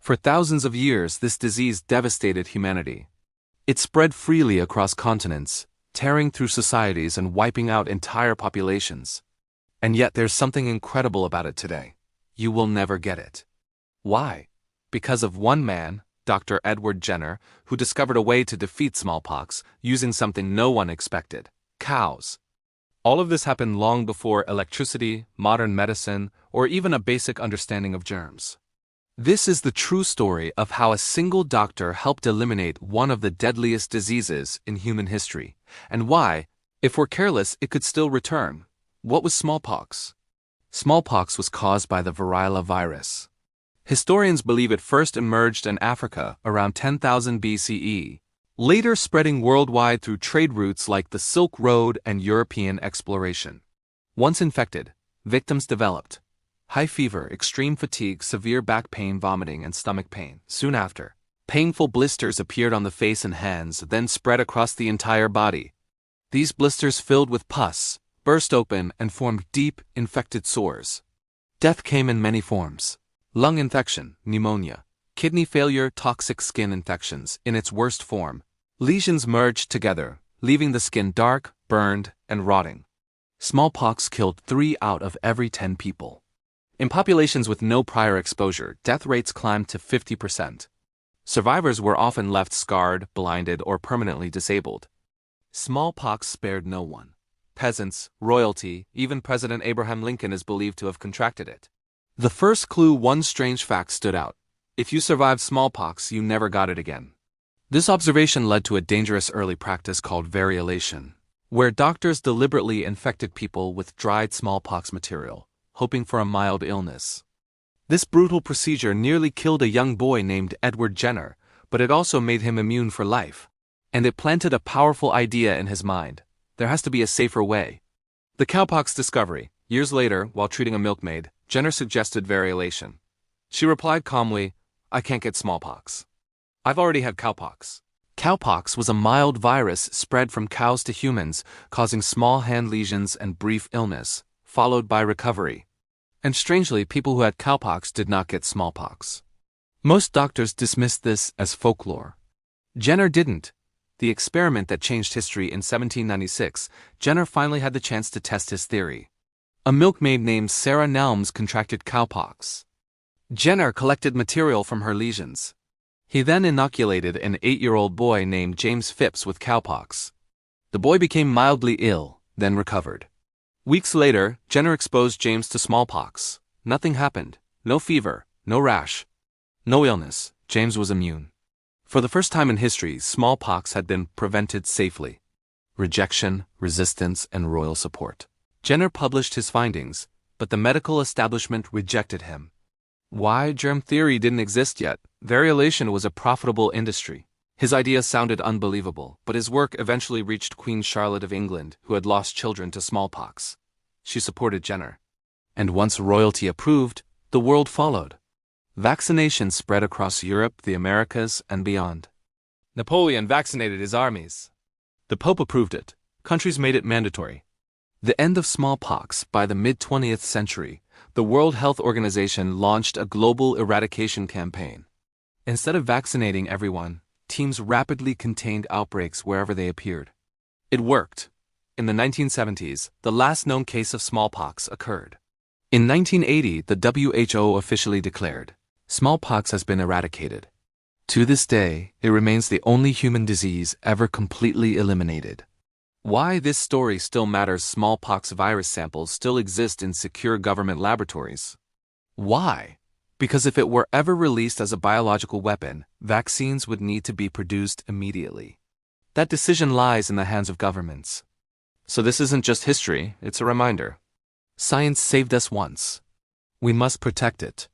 For thousands of years, this disease devastated humanity. It spread freely across continents, tearing through societies and wiping out entire populations. And yet there's something incredible about it today. You will never get it. Why? Because of one man, Dr. Edward Jenner, who discovered a way to defeat smallpox using something no one expected: cows. All of this happened long before electricity, modern medicine, or even a basic understanding of germs. This is the true story of how a single doctor helped eliminate one of the deadliest diseases in human history, and why, if we're careless, it could still return. What was smallpox? Smallpox was caused by the variola virus. Historians believe it first emerged in Africa around 10,000 BCE, later spreading worldwide through trade routes like the Silk Road and European exploration. Once infected, victims developed high fever, extreme fatigue, severe back pain, vomiting, and stomach pain. Soon after, painful blisters appeared on the face and hands, then spread across the entire body. These blisters filled with pus, burst open, and formed deep, infected sores. Death came in many forms: lung infection, pneumonia, kidney failure, toxic skin infections in its worst form. Lesions merged together, leaving the skin dark, burned, and rotting. Smallpox killed 3 out of every 10 people. In populations with no prior exposure, death rates climbed to 50%. Survivors were often left scarred, blinded, or permanently disabled. Smallpox spared no one. Peasants, royalty, even President Abraham Lincoln is believed to have contracted it. The first clue: one strange fact stood out: if you survived smallpox, you never got it again. This observation led to a dangerous early practice called variolation, where doctors deliberately infected people with dried smallpox material, hoping for a mild illness. This brutal procedure nearly killed a young boy named Edward Jenner, but it also made him immune for life. And it planted a powerful idea in his mind: there has to be a safer way. The cowpox discovery. Years later, while treating a milkmaid, Jenner suggested variolation. She replied calmly, "I can't get smallpox. I've already had cowpox." Cowpox was a mild virus spread from cows to humans, causing small hand lesions and brief illness, followed by recovery. And strangely, people who had cowpox did not get smallpox. Most doctors dismissed this as folklore. Jenner didn't. The experiment that changed history in 1796, Jenner finally had the chance to test his theory. A milkmaid named Sarah Nelmes contracted cowpox. Jenner collected material from her lesions. He then inoculated an 8-year-old boy named James Phipps with cowpox. The boy became mildly ill, then recovered. Weeks later, Jenner exposed James to smallpox. Nothing happened. No fever, no rash, no illness. James was immune. For the first time in history, smallpox had been prevented safely. Rejection, resistance, and royal support. Jenner published his findings, but the medical establishment rejected him. Why? Germ theory didn't exist yet. Variolation was a profitable industry. His ideas sounded unbelievable, but his work eventually reached Queen Charlotte of England, who had lost children to smallpox. She supported Jenner. And once royalty approved, the world followed. Vaccination spread across Europe, the Americas, and beyond. Napoleon vaccinated his armies. The Pope approved it. Countries made it mandatory. The end of smallpox. By the mid-20th century, the World Health Organization launched a global eradication campaign. Instead of vaccinating everyone, teams rapidly contained outbreaks wherever they appeared. It worked. In the 1970s, the last known case of smallpox occurred. In 1980, the WHO officially declared, smallpox has been eradicated. To this day, it remains the only human disease ever completely eliminated. Why this story still matters: smallpox virus samples still exist in secure government laboratories. Why? Because if it were ever released as a biological weapon, vaccines would need to be produced immediately. That decision lies in the hands of governments. So this isn't just history, it's a reminder. Science saved us once. We must protect it.